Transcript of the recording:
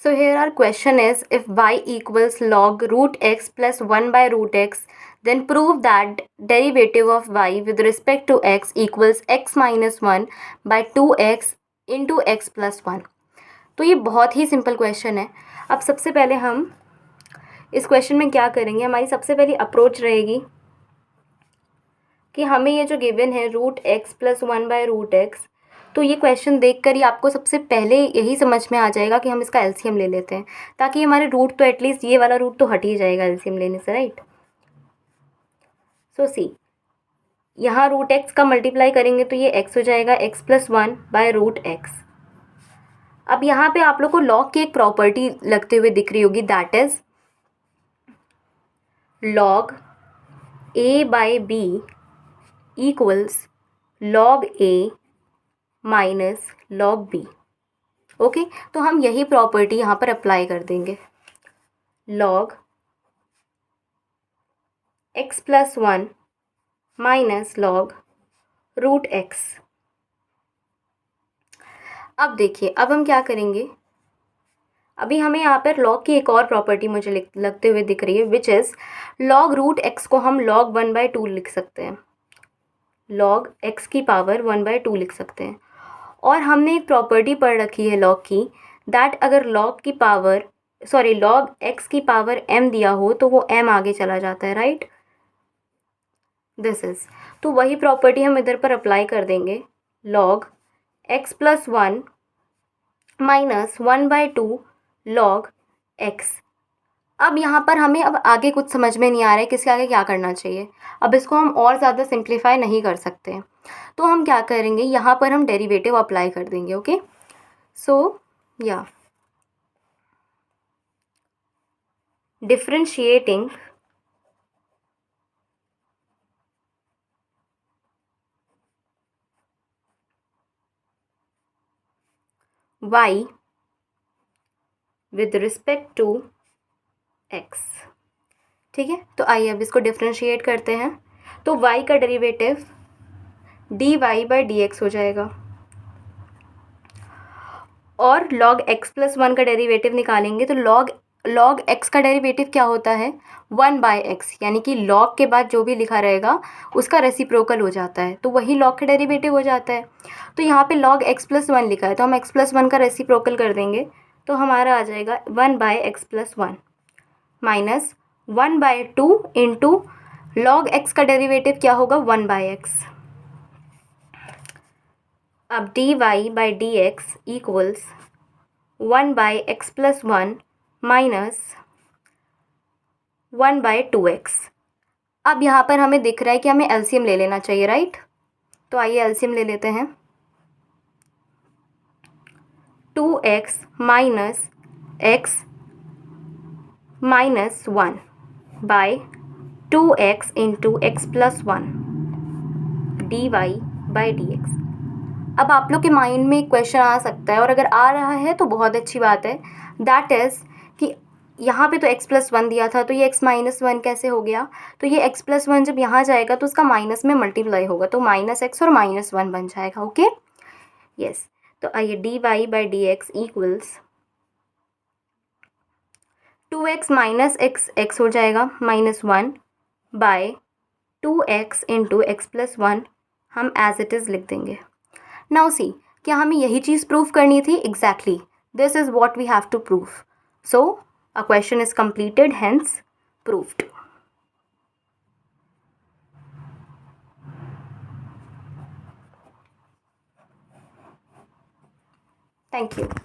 So here our question is, if y equals log root x plus 1 by root x, then prove that derivative of y with respect to x equals x minus 1 by 2x into x plus 1. तो ये बहुत ही simple question है. अब सबसे पहले हम इस question में क्या करेंगे, हमारी सबसे पहली अप्रोच रहेगी कि हमें ये जो गिवन है root x plus 1 by root x, तो ये क्वेश्चन देखकर ही आपको सबसे पहले यही समझ में आ जाएगा कि हम इसका एलसीएम ले लेते हैं, ताकि हमारे रूट तो एटलीस्ट ये वाला रूट तो हट ही जाएगा एलसीएम लेने से, राइट. सो सी, यहाँ रूट एक्स का मल्टीप्लाई करेंगे तो ये एक्स हो जाएगा x plus 1 by root x. अब यहाँ पे आप लोग को लॉग की एक प्रॉपर्टी लगते हुए दिख रही होगी, that is log a by b equals log a minus log b. Okay, तो हम यही प्रॉपर्टी यहाँ पर अप्लाई कर देंगे. Log x plus 1 minus log root x. अब देखिए, अब हम क्या करेंगे, अभी हमें यहाँ पर लॉग की एक और प्रॉपर्टी मुझे लगते हुए दिख रही है, which is log root x को हम लॉग 1/2 लिख सकते हैं, लॉग एक्स की पावर 1/2 लिख सकते हैं. और हमने एक प्रॉपर्टी पढ़ रखी है लॉग की, दैट अगर लॉग एक्स की पावर m दिया हो तो वो m आगे चला जाता है, राइट. दिस इज, तो वही प्रॉपर्टी हम इधर पर अप्लाई कर देंगे. Log x plus 1 minus 1/2 log x. अब यहाँ पर हमें अब आगे कुछ समझ में नहीं आ रहा है किसके आगे क्या करना चाहिए. अब इसको हम और ज़्यादा सिंप्लीफाई नहीं कर सकते, तो हम क्या करेंगे, यहाँ पर हम डेरिवेटिव अप्लाई कर देंगे. ओके, सो या differentiating y with respect to x. ठीक है, तो आइए अब इसको डिफरेंशिएट करते हैं. तो y का derivative dy by d x हो जाएगा, और log x प्लस 1 का डेरिवेटिव निकालेंगे तो log x का डेरिवेटिव क्या होता है, 1 बाय एक्स, यानी कि log के बाद जो भी लिखा रहेगा उसका रेसिप्रोकल हो जाता है, तो वही log का डेरिवेटिव हो जाता है. तो यहाँ पे log x प्लस 1 लिखा है तो हम x प्लस 1 का रेसिप्रोकल कर देंगे, तो हमारा आ जाएगा 1 by x plus 1 minus 1/2 into log x का डेरिवेटिव क्या होगा, 1 बाय एक्स. अब dy by d x equals 1 by x plus 1 minus 1/2x. अब यहाँ पर हमें दिख रहा है कि हमें एलसीएम ले लेना चाहिए, राइट. तो आइए एलसीएम ले लेते हैं. 2x minus x minus 1 by 2x into x plus 1 dy by d x. अब आप लोग के माइंड में एक क्वेश्चन आ सकता है, और अगर आ रहा है तो बहुत अच्छी बात है, दैट इज़ कि यहाँ पे तो x प्लस 1 दिया था, तो ये x माइनस 1 कैसे हो गया. तो ये x प्लस 1 जब यहाँ जाएगा तो उसका माइनस में मल्टीप्लाई होगा, तो माइनस एक्स और माइनस 1 बन जाएगा. Okay, yes. तो आइए dy by d x equals 2x minus x हो जाएगा minus 1 by 2x into x plus 1 हम एज इट इज़ लिख देंगे. नाउ सी, क्या हमें यही चीज़ प्रूव करनी थी? Exactly, this is what we have to prove. So a question is completed, hence proved. Thank you.